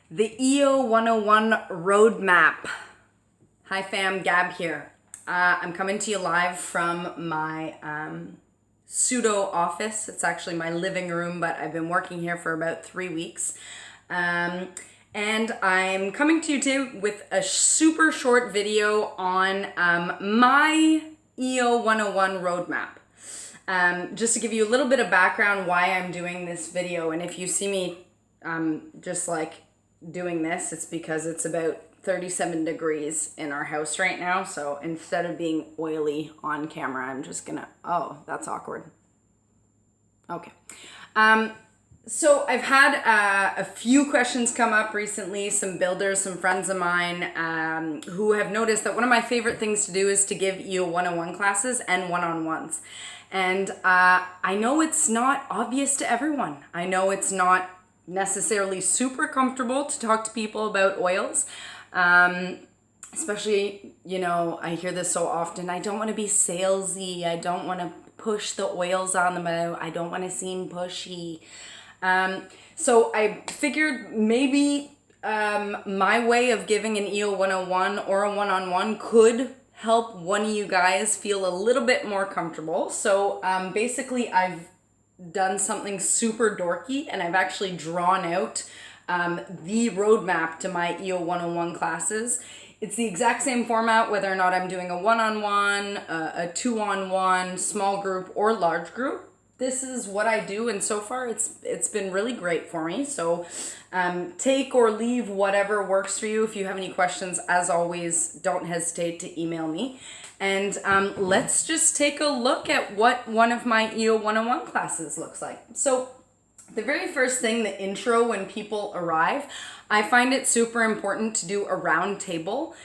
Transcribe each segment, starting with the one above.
The Eo101 Road Map. Hi fam, Gab here. I'm coming to you live from my pseudo office. It's actually my living room, but I've been working here for about 3 weeks. And I'm coming to you too with a super short video on my Eo101 Road Map. Just to give you a little bit of background why I'm doing this video, and if you see me just like doing this, it's because it's about 37 degrees in our house right now. So instead of being oily on camera, I'm just gonna, oh, that's awkward. Okay. So I've had a few questions come up recently, some builders, some friends of mine who have noticed that one of my favorite things to do is to give Eo101 classes and one-on-ones. And I know it's not obvious to everyone. I know it's not necessarily super comfortable to talk to people about oils. Especially, you know, I hear this so often. I don't want to be salesy. I don't want to push the oils on them. I don't want to seem pushy. So I figured maybe my way of giving an Eo101 or a one-on-one could help one of you guys feel a little bit more comfortable. So basically I've done something super dorky, and I've actually drawn out the roadmap to my Eo101 classes. It's the exact same format whether or not I'm doing a one-on-one, a two-on-one, small group, or large group. This is what I do, and so far it's been really great for me. So take or leave whatever works for you. If you have any questions, as always, don't hesitate to email me. And let's just take a look at what one of my Eo101 classes looks like. So the very first thing, the intro, when people arrive, I find it super important to do a round table.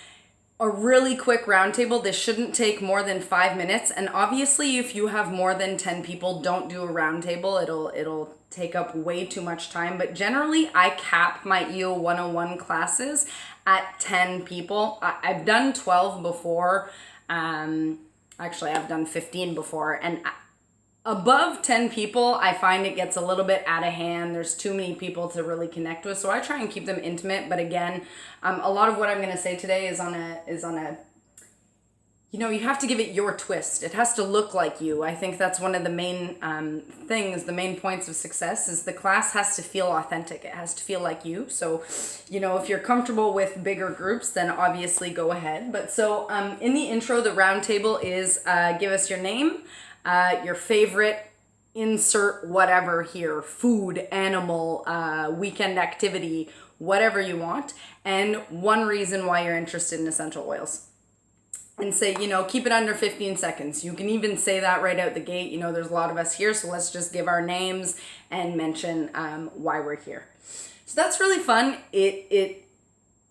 A really quick round table. This shouldn't take more than 5 minutes. And obviously, if you have more than 10 people, don't do a round table. It'll take up way too much time. But generally, I cap my Eo101 classes at 10 people. I've done 12 before. Actually, I've done 15 before. And above 10 people, I find it gets a little bit out of hand. There's too many people to really connect with. So I try and keep them intimate. But again, a lot of what I'm going to say today is on a, you know, you have to give it your twist. It has to look like you. I think that's one of the main things, the main points of success is the class has to feel authentic. It has to feel like you. So, you know, if you're comfortable with bigger groups, then obviously go ahead. But so in the intro, the round table is give us your name, your favorite, insert whatever here, food, animal, weekend activity, whatever you want, and one reason why you're interested in essential oils. And say, you know, keep it under 15 seconds. You can even say that right out the gate. You know, there's a lot of us here, so let's just give our names and mention why we're here. So that's really fun. It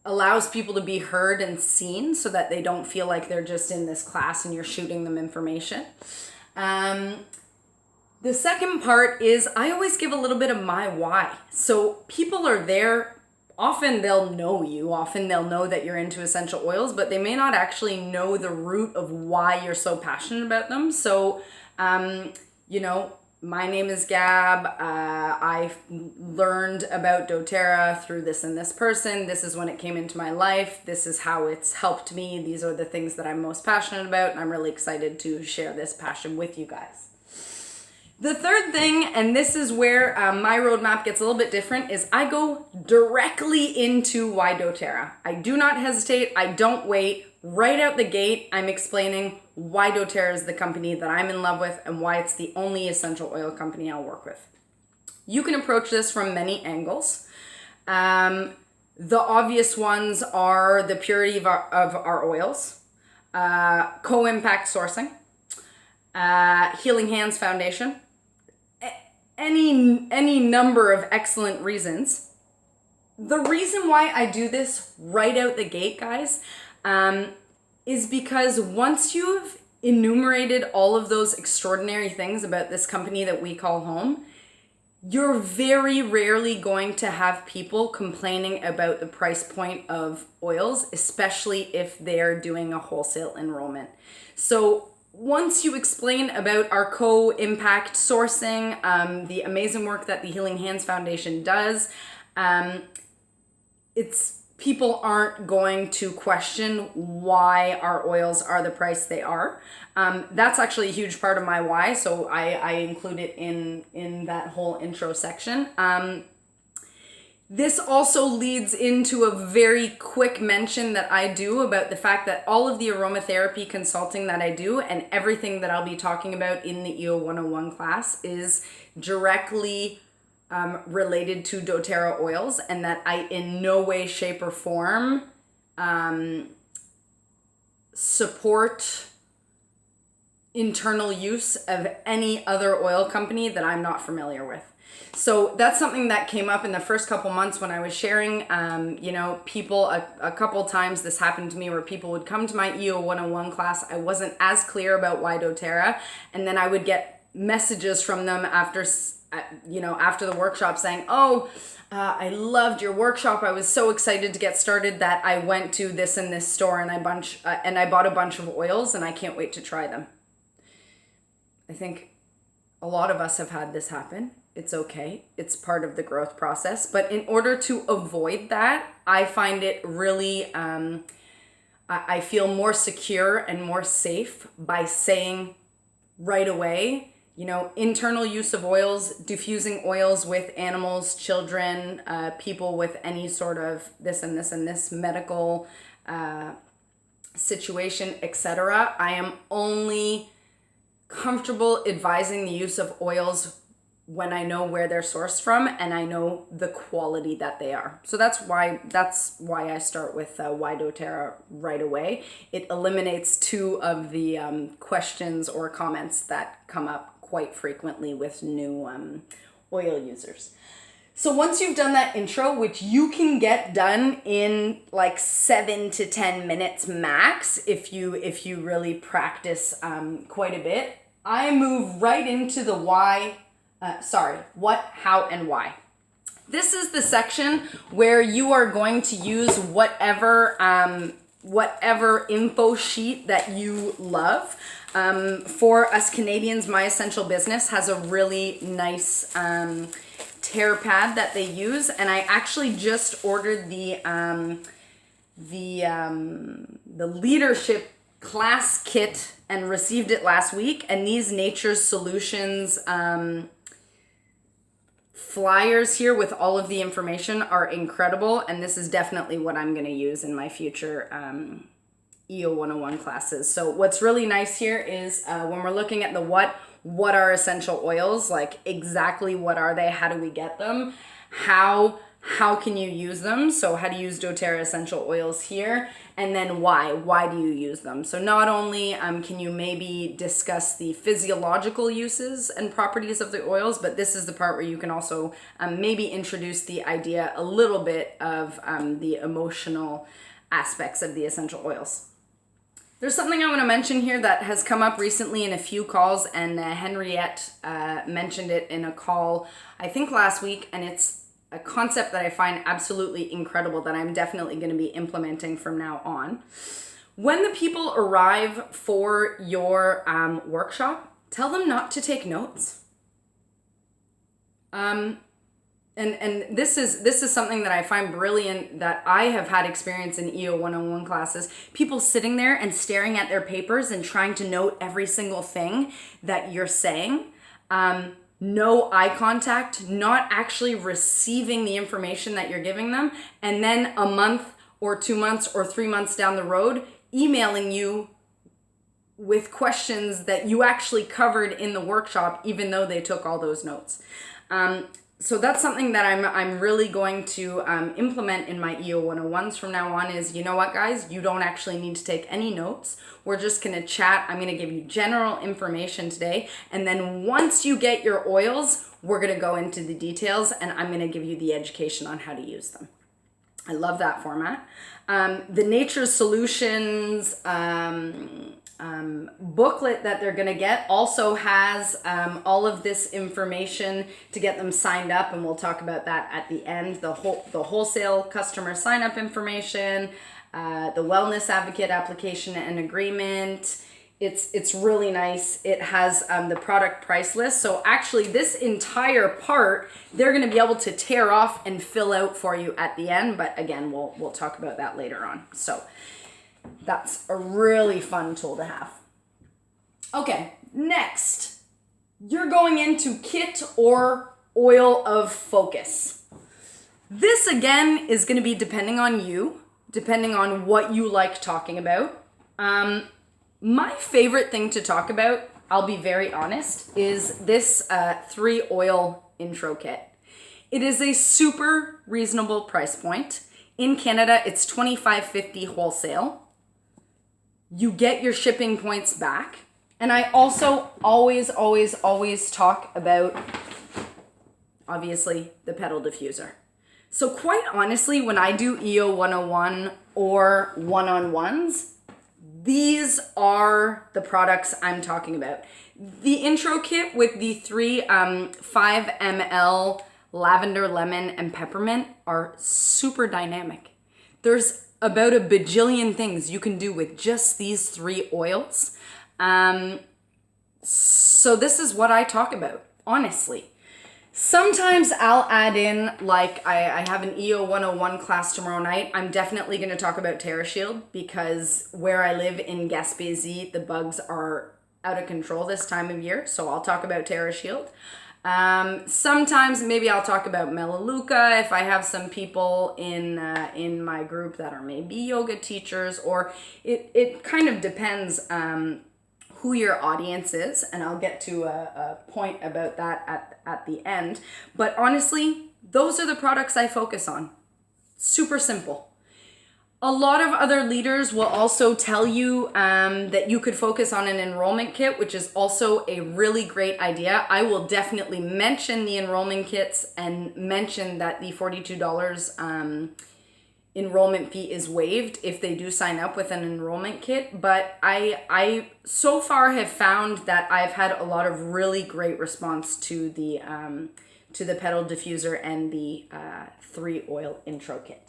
allows people to be heard and seen so that they don't feel like they're just in this class and you're shooting them information. The second part is I always give a little bit of my why. So people are there. Often they'll know you. Often they'll know that you're into essential oils, but they may not actually know the root of why you're so passionate about them. So, you know, my name is Gab. I learned about doTERRA through this and this person. This is when it came into my life. This is how it's helped me. These are the things that I'm most passionate about, and I'm really excited to share this passion with you guys. The third thing, and this is where my roadmap gets a little bit different, is I go directly into why doTERRA. I do not hesitate. I don't wait. Right out the gate, I'm explaining why doTERRA is the company that I'm in love with and why it's the only essential oil company I'll work with. You can approach this from many angles. The obvious ones are the purity of our oils, co-impact sourcing, Healing Hands Foundation, any number of excellent reasons. The reason why I do this right out the gate, guys, is because once you've enumerated all of those extraordinary things about this company that we call home, you're very rarely going to have people complaining about the price point of oils, especially if they're doing a wholesale enrollment. So once you explain about our co-impact sourcing, the amazing work that the Healing Hands Foundation does, people aren't going to question why our oils are the price they are. That's actually a huge part of my why, so I include it in that whole intro section. This also leads into a very quick mention that I do about the fact that all of the aromatherapy consulting that I do and everything that I'll be talking about in the Eo101 class is directly related to doTERRA oils, and that I in no way, shape, or form support internal use of any other oil company that I'm not familiar with. So that's something that came up in the first couple months when I was sharing. People, a couple times this happened to me where people would come to my Eo101 class. I wasn't as clear about why doTERRA, and then I would get messages from them after the workshop saying, I loved your workshop. I was so excited to get started that I went to this and this store and I bought a bunch of oils and I can't wait to try them. I think a lot of us have had this happen. It's okay. It's part of the growth process. But in order to avoid that, I find it really, I feel more secure and more safe by saying right away, internal use of oils, diffusing oils with animals, children, people with any sort of this and this and this medical situation, etc. I am only comfortable advising the use of oils when I know where they're sourced from and I know the quality that they are. So that's why I start with why doTERRA right away. It eliminates two of the questions or comments that come up quite frequently with new oil users. So once you've done that intro, which you can get done in like 7 to 10 minutes max if you really practice quite a bit, I move right into the what, how, and why. This is the section where you are going to use whatever info sheet that you love. For us Canadians, My Essential Business has a really nice tear pad that they use, and I actually just ordered the leadership class kit and received it last week. And these Nature's Solutions flyers here with all of the information are incredible, and this is definitely what I'm going to use in my future Eo101 classes. So what's really nice here is when we're looking at the what are essential oils, like exactly what are they, how do we get them, how can you use them, so how to use doTERRA essential oils here, and then why do you use them. So not only can you maybe discuss the physiological uses and properties of the oils, but this is the part where you can also maybe introduce the idea a little bit of the emotional aspects of the essential oils. There's something I want to mention here that has come up recently in a few calls, and Henriette mentioned it in a call, I think last week, and it's a concept that I find absolutely incredible that I'm definitely going to be implementing from now on. When the people arrive for your workshop, tell them not to take notes. And this is something that I find brilliant, that I have had experience in Eo101 classes. People sitting there and staring at their papers and trying to note every single thing that you're saying. No eye contact, not actually receiving the information that you're giving them, and then a month or 2 months or 3 months down the road, emailing you with questions that you actually covered in the workshop, even though they took all those notes. So that's something that I'm really going to implement in my Eo101s from now on is, you know what, guys, you don't actually need to take any notes. We're just going to chat. I'm going to give you general information today. And then once you get your oils, we're going to go into the details and I'm going to give you the education on how to use them. I love that format. The Nature's Solutions booklet that they're going to get also has all of this information to get them signed up, and we'll talk about that at the end. The wholesale customer sign up information, the wellness advocate application and agreement, It's really nice. It has the product price list. So actually this entire part, they're going to be able to tear off and fill out for you at the end. But again, we'll talk about that later on. So that's a really fun tool to have. Okay, next, you're going into kit or oil of focus. This again is going to be depending on you, depending on what you like talking about. My favorite thing to talk about, I'll be very honest, is this 3 oil intro kit. It is a super reasonable price point. In Canada, it's $25.50 wholesale. You get your shipping points back. And I also always talk about, obviously, the pedal diffuser. So quite honestly, when I do Eo101 or one-on-ones, these are the products I'm talking about. The intro kit with the 3 5 ml lavender, lemon, and peppermint are super dynamic. There's about a bajillion things you can do with just these 3 oils. So this is what I talk about, honestly. Sometimes I'll add in, like I have an Eo101 class tomorrow night. I'm definitely going to talk about TerraShield because where I live in Gaspésie, the bugs are out of control this time of year. So I'll talk about TerraShield. Sometimes maybe I'll talk about Melaleuca if I have some people in my group that are maybe yoga teachers, or it kind of depends who your audience is, and I'll get to a point about that at the end. But honestly, those are the products I focus on. Super simple. A lot of other leaders will also tell you that you could focus on an enrollment kit, which is also a really great idea. I will definitely mention the enrollment kits and mention that the $42 enrollment fee is waived if they do sign up with an enrollment kit. But I so far have found that I've had a lot of really great response to the pedal diffuser and the 3 oil intro kit.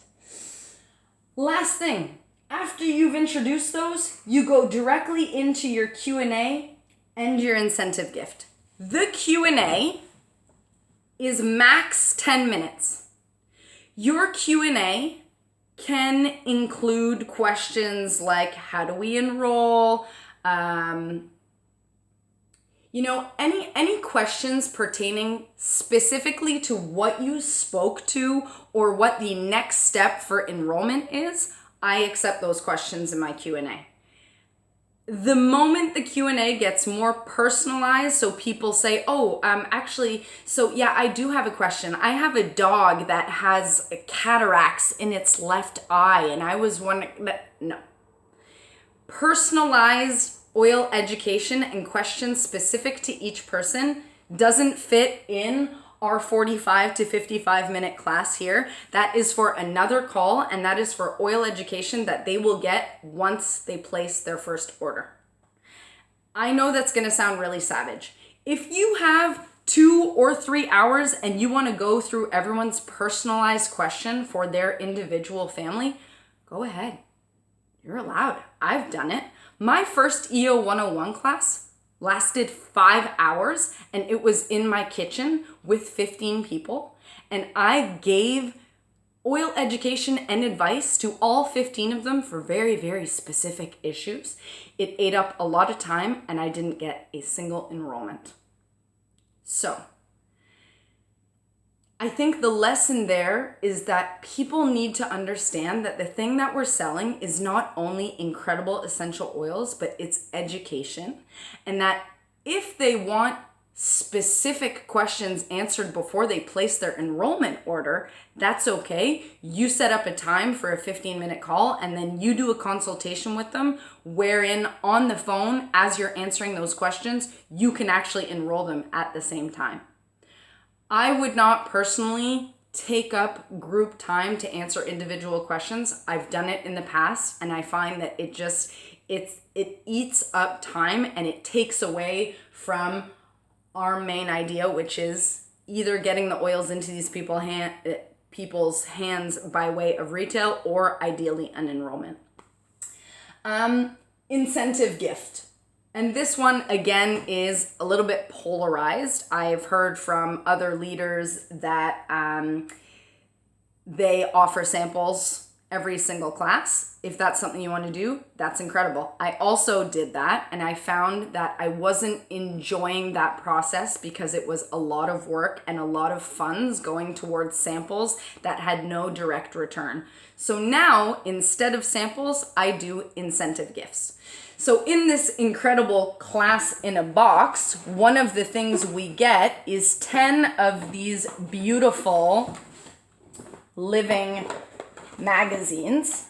Last thing, after you've introduced those, you go directly into your Q&A and your incentive gift. The Q&A is max 10 minutes. Your Q&A can include questions like, how do we enroll? Any questions pertaining specifically to what you spoke to or what the next step for enrollment is, I accept those questions in my Q&A. The moment the Q&A gets more personalized, so people say, I do have a question. I have a dog that has cataracts in its left eye, and I was wondering, no. Personalized oil education and questions specific to each person doesn't fit in our 45 to 55 minute class here. That is for another call, and that is for oil education that they will get once they place their first order. I know that's going to sound really savage. If you have 2 or 3 hours and you want to go through everyone's personalized question for their individual family, go ahead. You're allowed. I've done it. My first Eo101 class lasted 5 hours, and it was in my kitchen with 15 people. And I gave oil education and advice to all 15 of them for very, very specific issues. It ate up a lot of time, and I didn't get a single enrollment. So I think the lesson there is that people need to understand that the thing that we're selling is not only incredible essential oils, but it's education. And that if they want specific questions answered before they place their enrollment order, that's okay. You set up a time for a 15-minute call, and then you do a consultation with them wherein on the phone, as you're answering those questions, you can actually enroll them at the same time. I would not personally take up group time to answer individual questions. I've done it in the past, and I find that it eats up time, and it takes away from our main idea, which is either getting the oils into these people's hands by way of retail or ideally an enrollment. Incentive gift. And this one, again, is a little bit polarized. I've heard from other leaders that they offer samples every single class. If that's something you want to do, that's incredible. I also did that, and I found that I wasn't enjoying that process because it was a lot of work and a lot of funds going towards samples that had no direct return. So now, instead of samples, I do incentive gifts. So in this incredible class in a box, one of the things we get is 10 of these beautiful living magazines,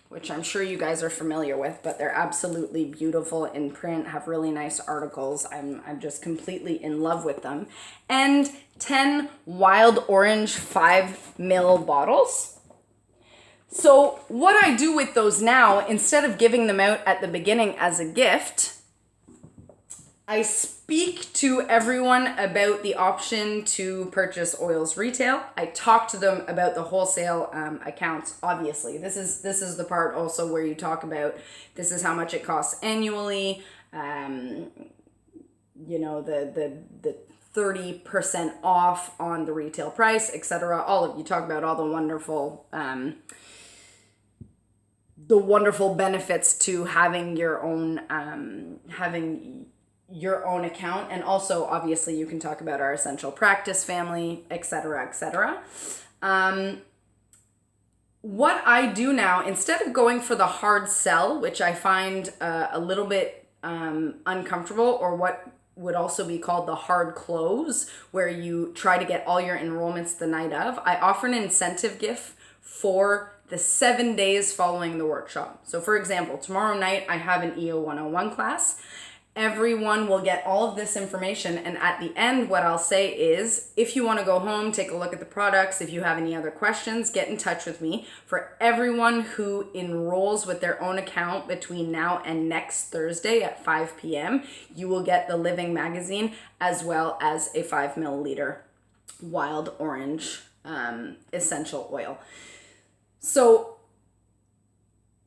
which I'm sure you guys are familiar with, but they're absolutely beautiful in print, have really nice articles. I'm just completely in love with them. And 10 wild orange 5 ml bottles. So what I do with those now, instead of giving them out at the beginning as a gift, I speak to everyone about the option to purchase oils retail. I talk to them about the wholesale accounts. Obviously, this is the part also where you talk about this is how much it costs annually. The 30% off on the retail price, etc. All of you talk about all the wonderful benefits to having your own account. And also obviously you can talk about our essential practice family, etc. What I do now, instead of going for the hard sell, which I find a little bit uncomfortable, or what would also be called the hard close, where you try to get all your enrollments the night of, I offer an incentive gift for the 7 days following the workshop. So for example, tomorrow night I have an Eo101 class. Everyone will get all of this information, and at the end what I'll say is, if you want to go home, take a look at the products, if you have any other questions, get in touch with me. For everyone who enrolls with their own account between now and next Thursday at 5 p.m., you will get the Living magazine as well as a 5 milliliter wild orange essential oil. So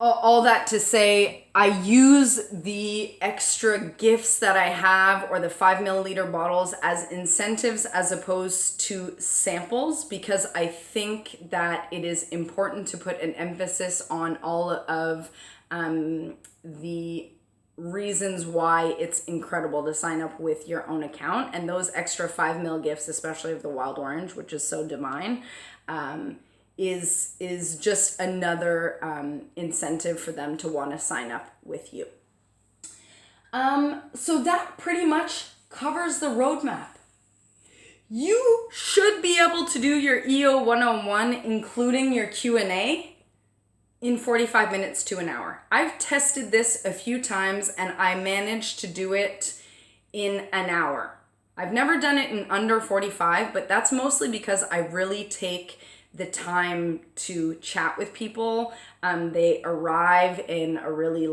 all that to say, I use the extra gifts that I have, or the 5 milliliter bottles, as incentives as opposed to samples, because I think that it is important to put an emphasis on all of the reasons why it's incredible to sign up with your own account. And those extra 5 ml gifts, especially of the wild orange, which is so divine, is just another incentive for them to want to sign up with you. So that pretty much covers the roadmap. You should be able to do your Eo101, including your Q&A, in 45 minutes to an hour. I've tested this a few times and I managed to do it in an hour. I've never done it in under 45, but that's mostly because I really take the time to chat with people. They arrive in a really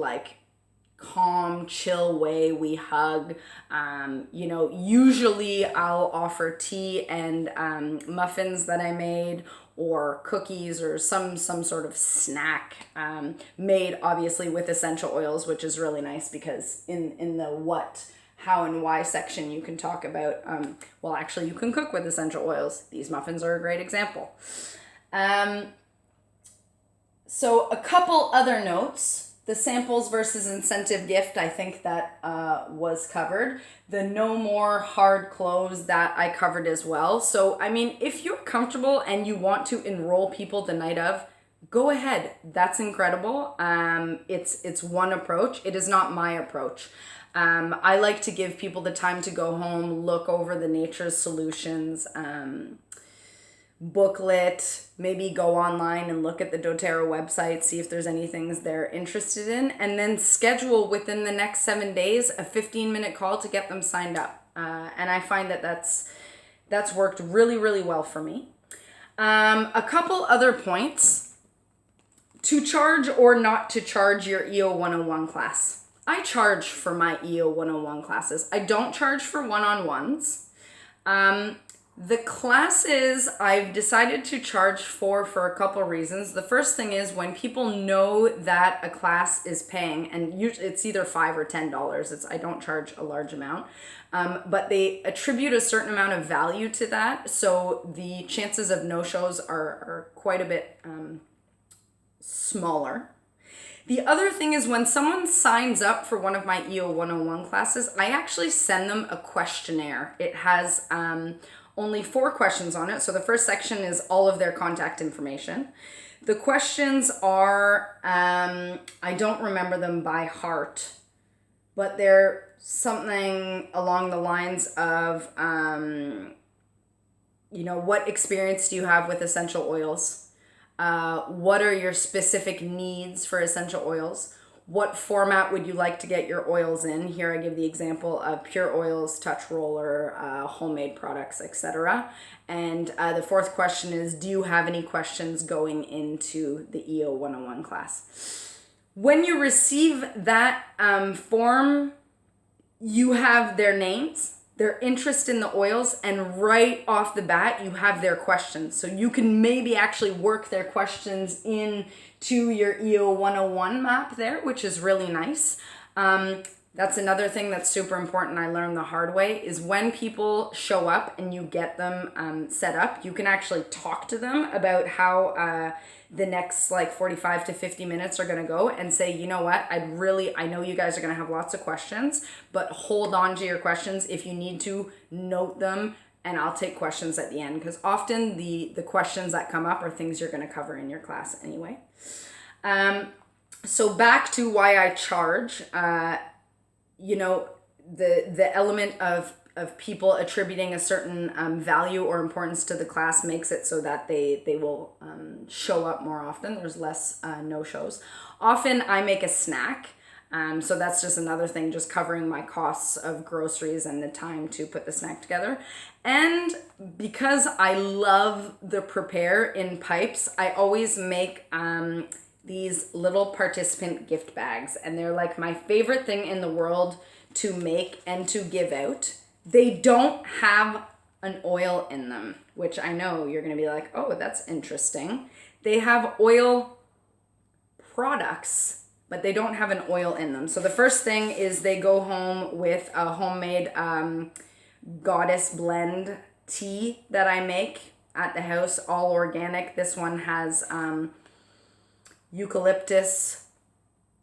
calm, chill way. We hug. Usually I'll offer tea and muffins that I made, or cookies, or some sort of snack made obviously with essential oils, which is really nice because in the what, how, and why section you can talk about, you can cook with essential oils. These muffins are a great example. So a couple other notes. The samples versus incentive gift, I think that was covered. The no more hard close, that I covered as well. So, if you're comfortable and you want to enroll people the night of, go ahead. That's incredible. It's one approach. It is not my approach. I like to give people the time to go home, look over the Nature's Solutions booklet, maybe go online and look at the doTERRA website, see if there's any things they're interested in, and then schedule within the next 7 days a 15-minute call to get them signed up. And I find that that's worked really, really well for me. A couple other points. To charge or not to charge your Eo101 class. I charge for my Eo101 classes. I don't charge for one-on-ones. The classes I've decided to charge for a couple reasons. The first thing is when people know that a class is paying, and usually it's either $5 or $10. I don't charge a large amount, but they attribute a certain amount of value to that, so the chances of no-shows are quite a bit smaller. The other thing is when someone signs up for one of my Eo101 classes, I actually send them a questionnaire. It has only 4 questions on it. So the first section is all of their contact information. The questions are, I don't remember them by heart, but they're something along the lines of, what experience do you have with essential oils? What are your specific needs for essential oils? What format would you like to get your oils in? Here I give the example of pure oils, touch roller, homemade products, etc. And the 4th question is, do you have any questions going into the Eo101 class? When you receive that form, you have their names, their interest in the oils, and right off the bat, you have their questions. So you can maybe actually work their questions into your Eo101 map there, which is really nice. That's another thing that's super important I learned the hard way, is when people show up and you get them set up, you can actually talk to them about how the next 45 to 50 minutes are going to go, and say, you know what, I know you guys are going to have lots of questions, but hold on to your questions. If you need to, note them, and I'll take questions at the end, because often the questions that come up are things you're going to cover in your class anyway. So back to why I charge, the element of people attributing a certain value or importance to the class makes it so that they will show up more often. There's less no-shows. Often I make a snack, so that's just another thing, just covering my costs of groceries and the time to put the snack together. And because I love the prepare in pipes, I always make these little participant gift bags, and they're like my favorite thing in the world to make and to give out. They don't have an oil in them, which I know you're going to be like, oh, that's interesting. They have oil products, but they don't have an oil in them. So the first thing is they go home with a homemade goddess blend tea that I make at the house, all organic. This one has eucalyptus,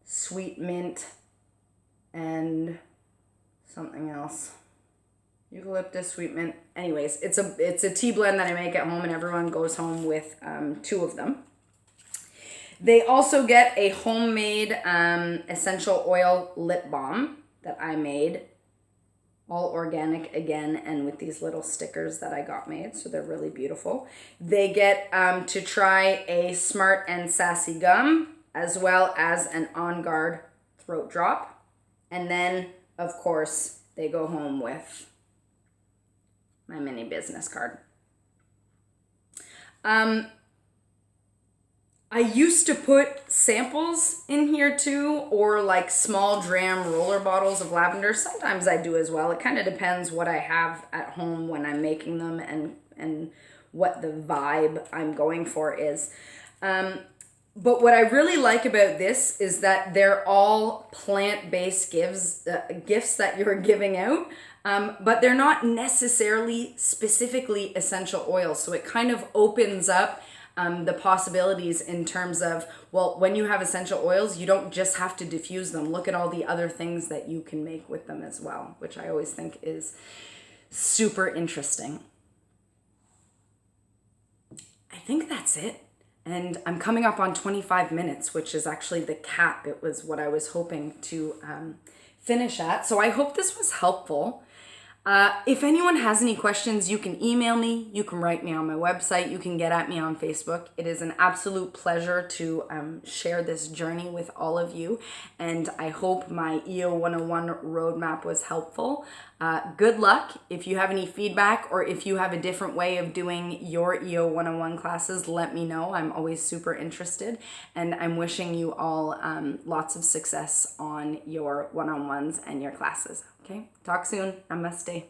sweet mint, and something else. Eucalyptus, sweet mint. Anyways, it's a tea blend that I make at home, and everyone goes home with 2 of them. They also get a homemade essential oil lip balm that I made, all organic again, and with these little stickers that I got made, so they're really beautiful. They get to try a Smart and Sassy gum, as well as an On Guard throat drop, and then, of course, they go home with my mini business card. I used to put samples in here too, or small dram roller bottles of lavender. Sometimes I do as well. It kind of depends what I have at home when I'm making them and what the vibe I'm going for is. But what I really like about this is that they're all plant-based gifts that you're giving out, but they're not necessarily specifically essential oils. So it kind of opens up the possibilities in terms of, well, when you have essential oils, you don't just have to diffuse them. Look at all the other things that you can make with them as well, which I always think is super interesting. I think that's it. And I'm coming up on 25 minutes, which is actually the cap. It was what I was hoping to finish at. So I hope this was helpful. If anyone has any questions, you can email me, you can write me on my website, you can get at me on Facebook. It is an absolute pleasure to share this journey with all of you, and I hope my Eo101 Road Map was helpful. Good luck. If you have any feedback, or if you have a different way of doing your Eo101 classes, let me know. I'm always super interested, and I'm wishing you all lots of success on your one-on-ones and your classes. Okay, talk soon. Namaste.